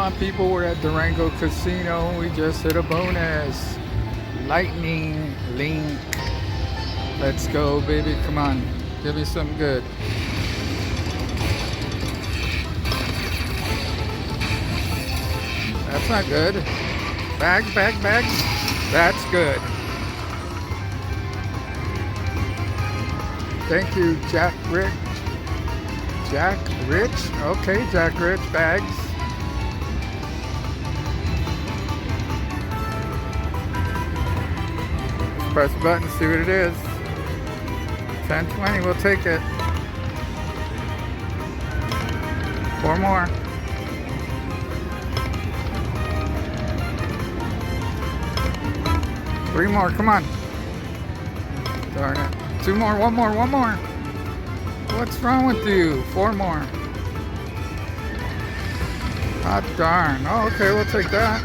my people? We're at Durango Casino. We just hit a bonus. Lightning Link. Let's go, baby. Come on. Give me something good. That's not good. Bags. That's good. Thank you, Jack Rich. Okay, Jack Rich. Bags. Let's press the button, see what it is. 1020, we'll take it. 4 more. Three more, come on. Darn it. 2 more, one more. What's wrong with you? 4 more. Hot darn. Oh, okay, we'll take that.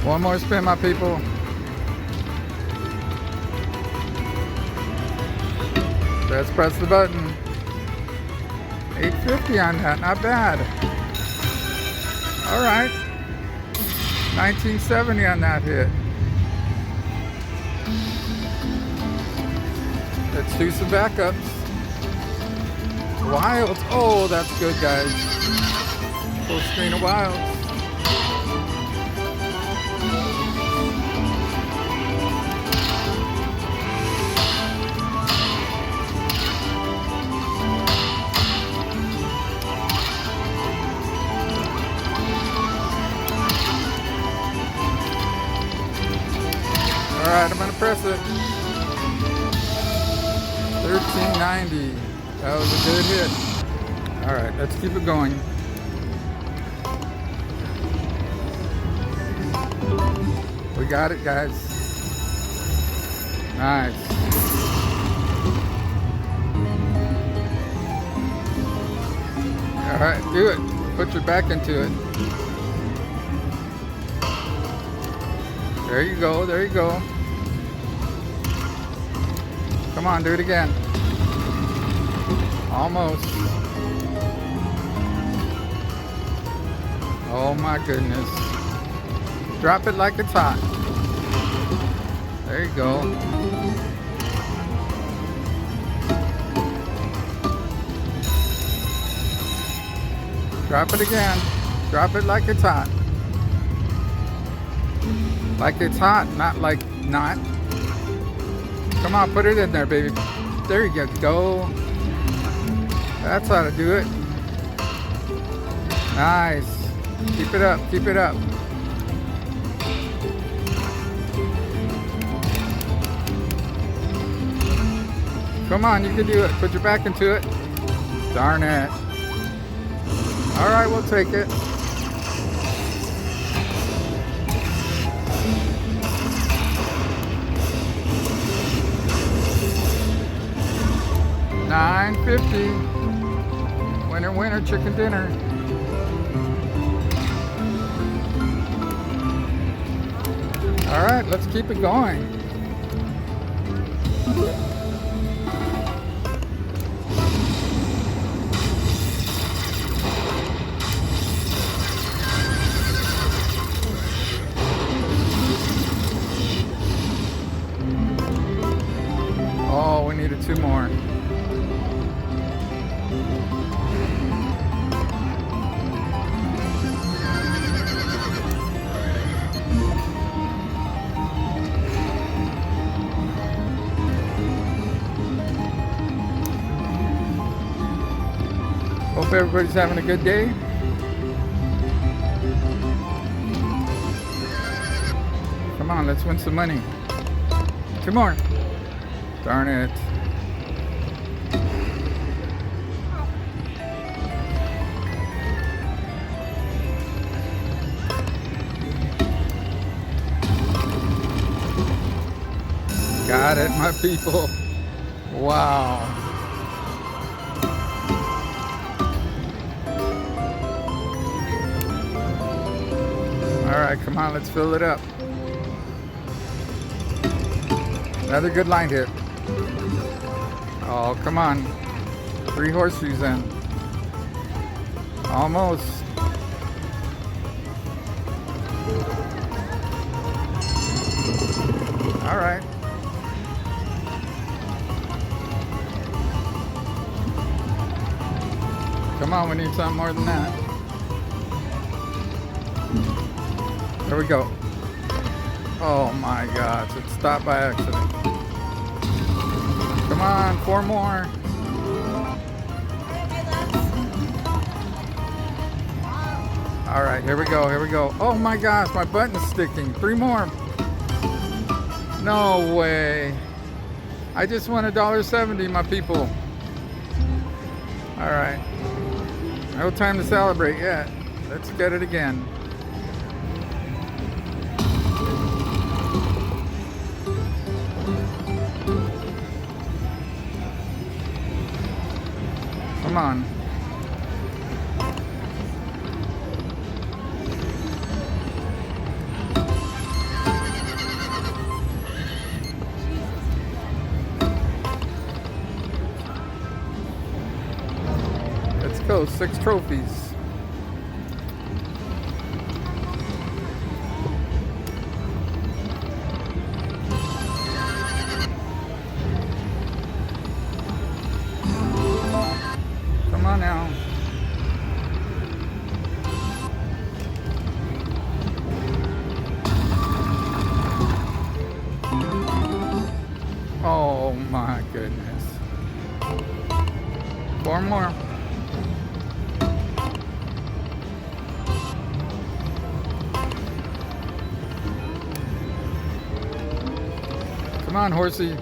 One more spin, my people. Let's press the button. 850 on that, not bad. All right. 1970 on that hit. Let's do some backups. Wilds. Oh, that's good, guys. Full screen of Wilds. Alright, I'm gonna press it. 1390. That was a good hit. Alright, let's keep it going. We got it, guys. Nice. Alright, do it. Put your back into it. There you go, there you go. Come on, do it again. Almost. Oh my goodness. Drop it like it's hot. There you go. Drop it again. Drop it like it's hot. Like it's hot, not like not. Come on, put it in there, baby. There you go. That's how to do it. Nice. Keep it up, keep it up. Come on, you can do it. Put your back into it. Darn it. All right, we'll take it. $9.50. Winner, chicken dinner. All right, let's keep it going. Oh, we needed 2 more. Hope everybody's having a good day. Come on, let's win some money. 2 more. Darn it. Got it, my people. Wow. All right, come on, let's fill it up. Another good line hit. Oh, come on. 3 horseshoes in. Almost. All right. Come on, we need something more than that. There we go. Oh my gosh, it stopped by accident. Come on, 4 more. All right, here we go, here we go. Oh my gosh, my button's sticking. 3 more. No way. I just won $1.70, my people. All right. No time to celebrate yet. Let's get it again. Come on. Let's go, 6 trophies. Come on now. Oh my goodness. 4 more. Come on, horsey.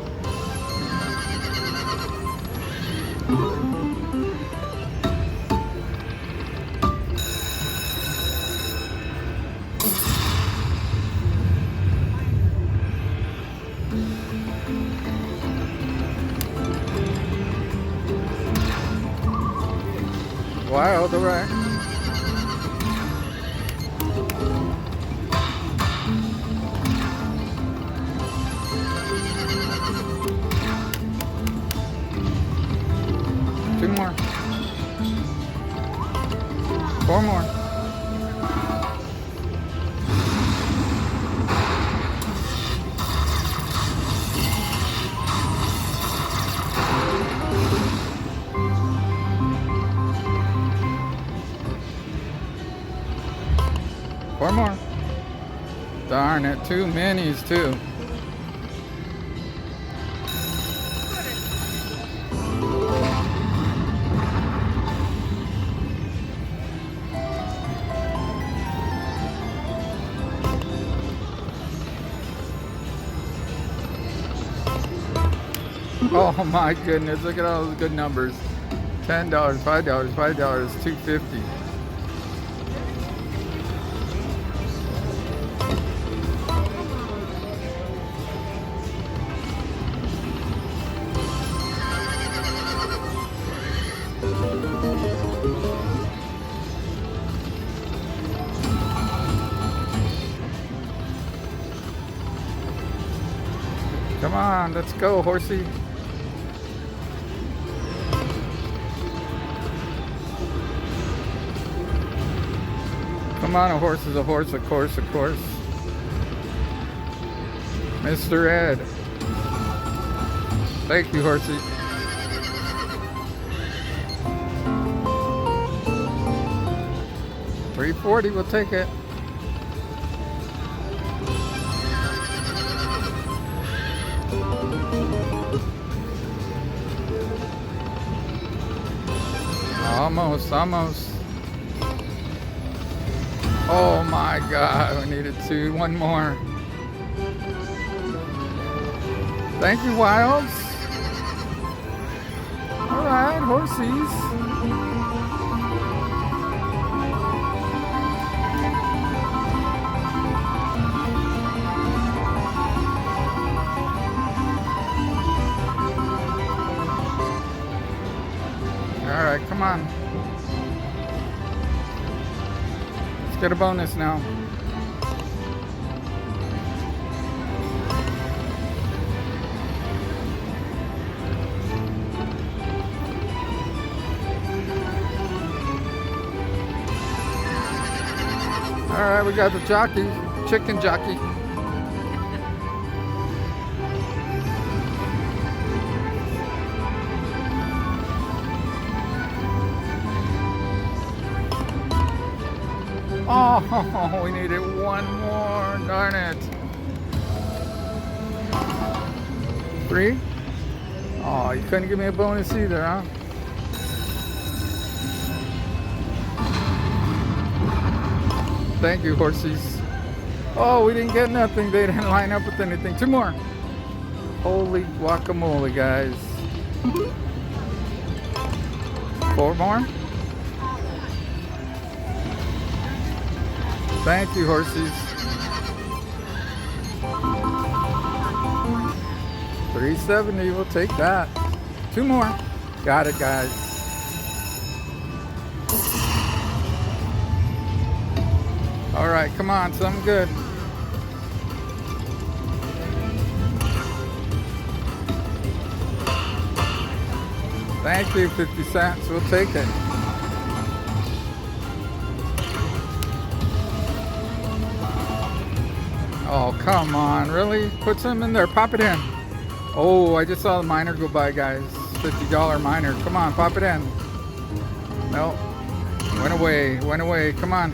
Wild, all right. Two more. 4 more. Four more. Darn it, 2 minis too. Oh my goodness, look at all those good numbers. $10, $5, $5, $2.50. Come on, let's go, horsey. Come on, a horse is a horse, of course, of course. Mr. Ed. Thank you, horsey. $3.40, we'll take it. Almost, almost. Oh my God, we needed 2. 1 more. Thank you, Wilds. All right, horsies. All right, come on. Let's get a bonus now. Alright, we got the jockey, chicken jockey. Oh, we needed one more, darn it. 3? Oh, you couldn't give me a bonus either, huh? Thank you, horsies. Oh, we didn't get nothing. They didn't line up with anything. 2 more. Holy guacamole, guys. 4 more. Thank you, horsies. 370, we'll take that. 2 more. Got it, guys. All right, come on, something good. Thank you, 50 cents. We'll take it. Oh, come on, really? Put some in there, pop it in. Oh, I just saw the miner go by, guys. $50 miner. Come on, pop it in. No, went away, come on.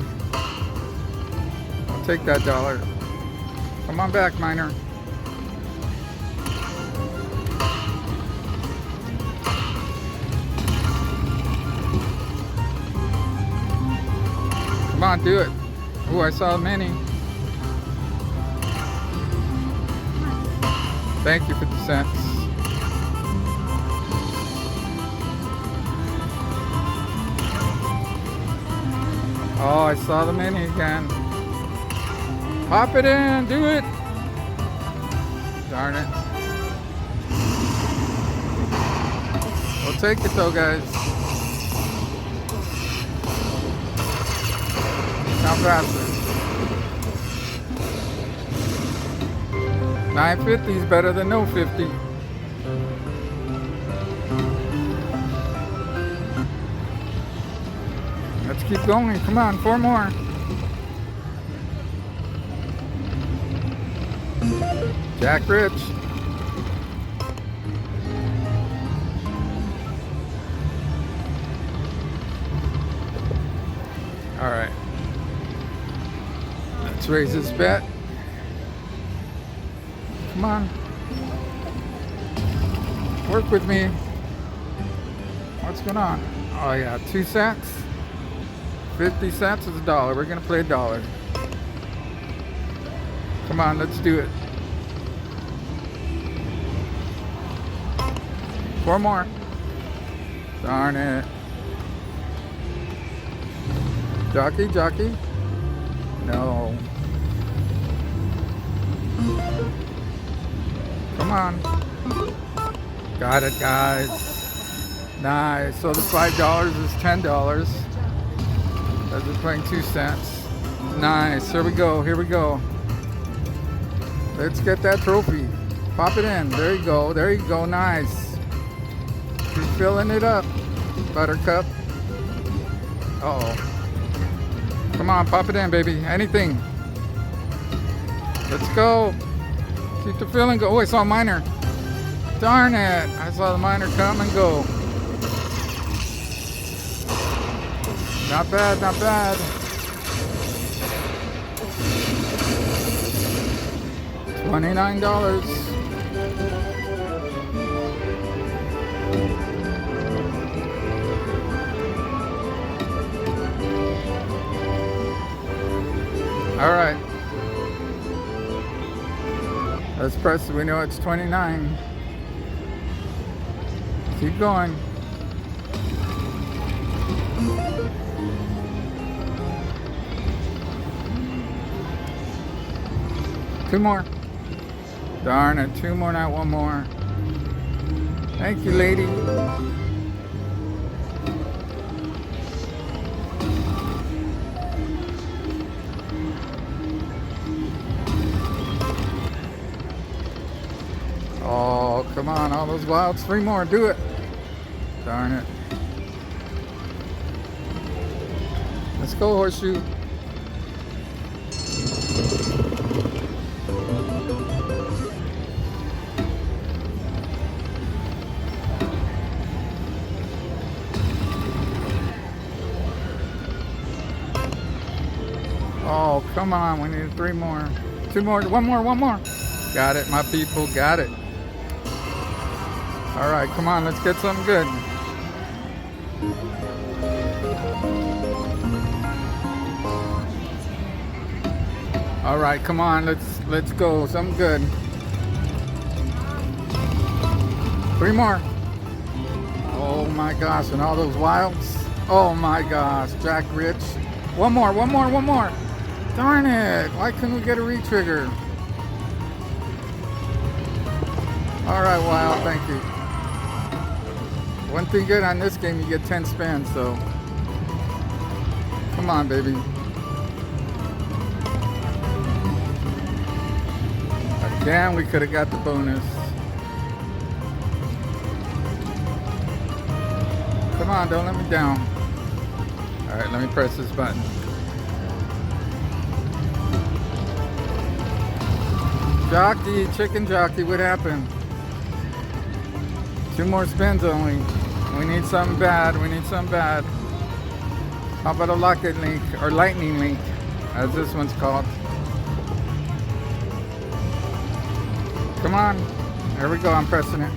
I'll take that dollar. Come on back, miner. Come on, do it. Oh, I saw a mini. Thank you, 50 cents. Oh, I saw the mini again. Pop it in, do it. Darn it. We'll take it though, guys. Not faster. 950 is better than no 50. Let's keep going. Come on, 4 more. Jack Rich. All right. Let's raise this bet. Come on. Work with me. What's going on? Oh yeah, 2 cents. 50 cents is $1. We're gonna play $1. Come on, let's do it. 4 more. Darn it. Jockey, jockey. No. Come on. Got it, guys. Nice. So the $5 is $10. As we're playing 2 cents. Nice. Here we go. Here we go. Let's get that trophy. Pop it in. There you go. There you go. Nice. Keep filling it up, Buttercup. Uh-oh. Come on, pop it in, baby. Anything. Let's go. Keep the filling go. Oh, I saw a miner. Darn it. I saw the miner come and go. Not bad, not bad. $29. All right. Let's press it. We know it's 29. Keep going. Two more. Darn it. 2 more, not 1 more. Thank you, lady. Oh, come on, all those wilds. 3 more, do it. Darn it. Let's go, horseshoe. Oh, come on. We need 3 more. 2 more. 1 more. 1 more. Got it, my people. Got it. All right, come on. Let's get something good. All right, come on. Let's go. Something good. 3 more. Oh my gosh, and all those wilds. Oh my gosh, Jack Rich. 1 more. 1 more. 1 more. Darn it. Why couldn't we get a retrigger? All right, Wild. Thank you. One thing good on this game, you get 10 spins, so come on, baby. Again, we could have got the bonus. Come on, don't let me down. All right, let me press this button. Jockey, chicken jockey, what happened? 2 more spins only. We need something bad. We need something bad. How about a locket link or lightning link, as this one's called? Come on. There we go. I'm pressing it.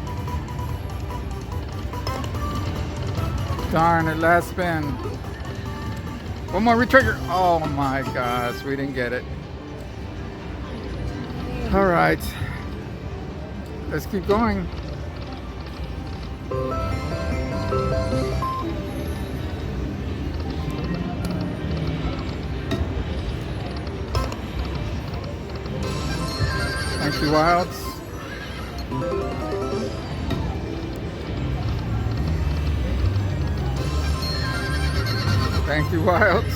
Darn it. Last spin. 1 more retrigger. Oh my gosh. We didn't get it. All right. Let's keep going. Thank you, Wilds. Thank you, Wilds.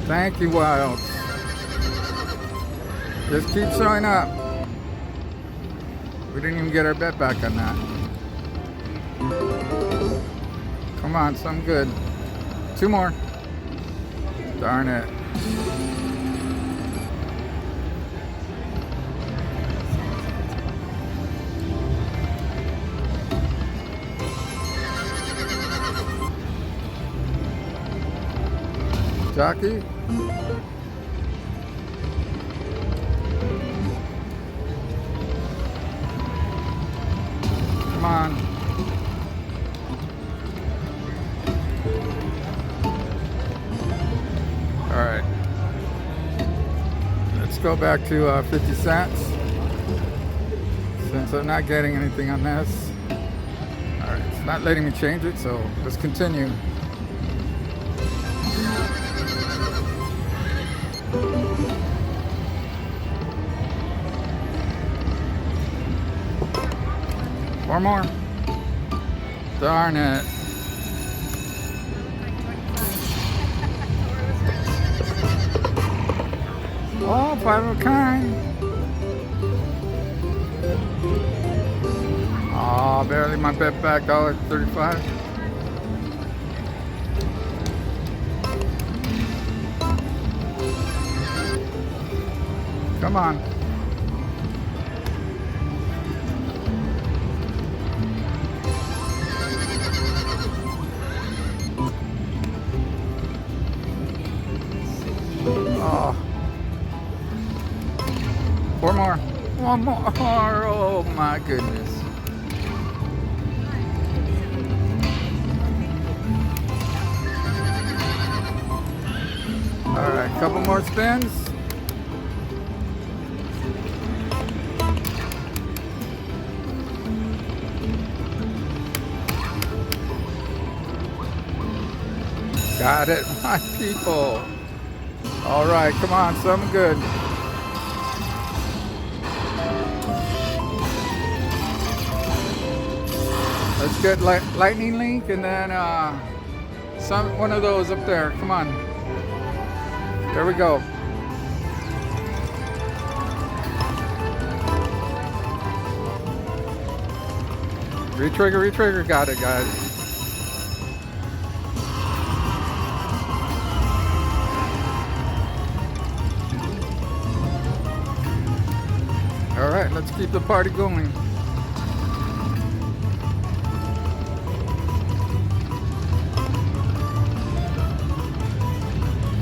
Thank you, Wilds. Just keep showing up. We didn't even get our bet back on that. Come on, something good. 2 more. Darn it. Jockey. Come on. All right. Let's go back to 50 cents. Since I'm not getting anything on this. All right. It's not letting me change it, so let's continue. Four more. Darn it. Oh, 5 of a kind. Oh, barely my bet back, $1.35. Come on. Oh. 4 more. 1 more. Oh my goodness. All right, couple more spins. Got it, my people. All right, come on, something good. Let's get lightning link and then one of those up there. Come on. There we go. Retrigger, retrigger. Got it, guys. All right, let's keep the party going.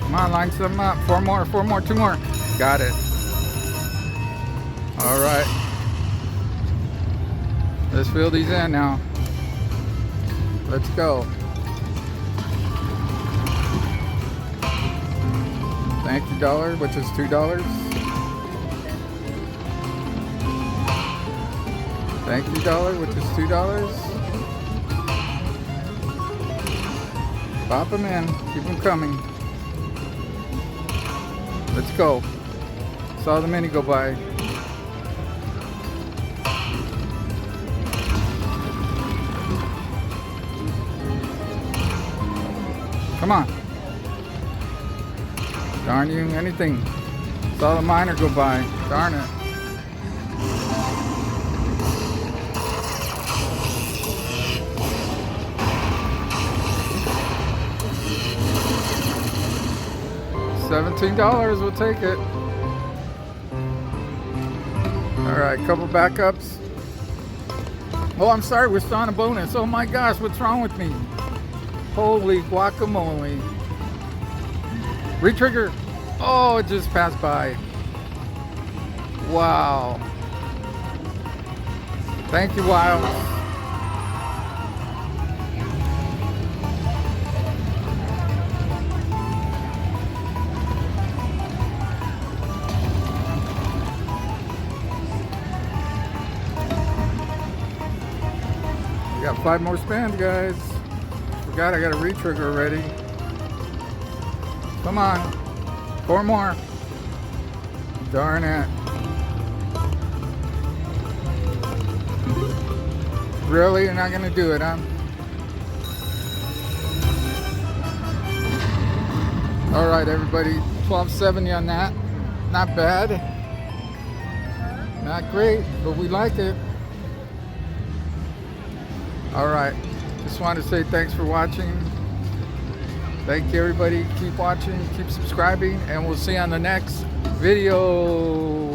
Come on, line some up. Four more, two more. Got it. All right. Let's fill these in now. Let's go. Thank you, dollar, which is $2. Thank you, dollar, which is $2. Pop them in. Keep them coming. Let's go. Saw the mini go by. Come on. Darn you, anything. Saw the miner go by. Darn it. $17, we'll take it. All right, couple backups. Oh, I'm sorry, we're still on a bonus. Oh my gosh, what's wrong with me? Holy guacamole. Retrigger. Oh, it just passed by. Wow. Thank you, Wild. We got 5 more spins, guys. Forgot I got a retrigger already. Come on. 4 more. Darn it. Really? You're not gonna do it, huh? All right, everybody. 12.70 on that. Not bad. Not great, but we like it. All right. Just want to say thanks for watching. Thank you, everybody. Keep watching, keep subscribing, and we'll see you on the next video.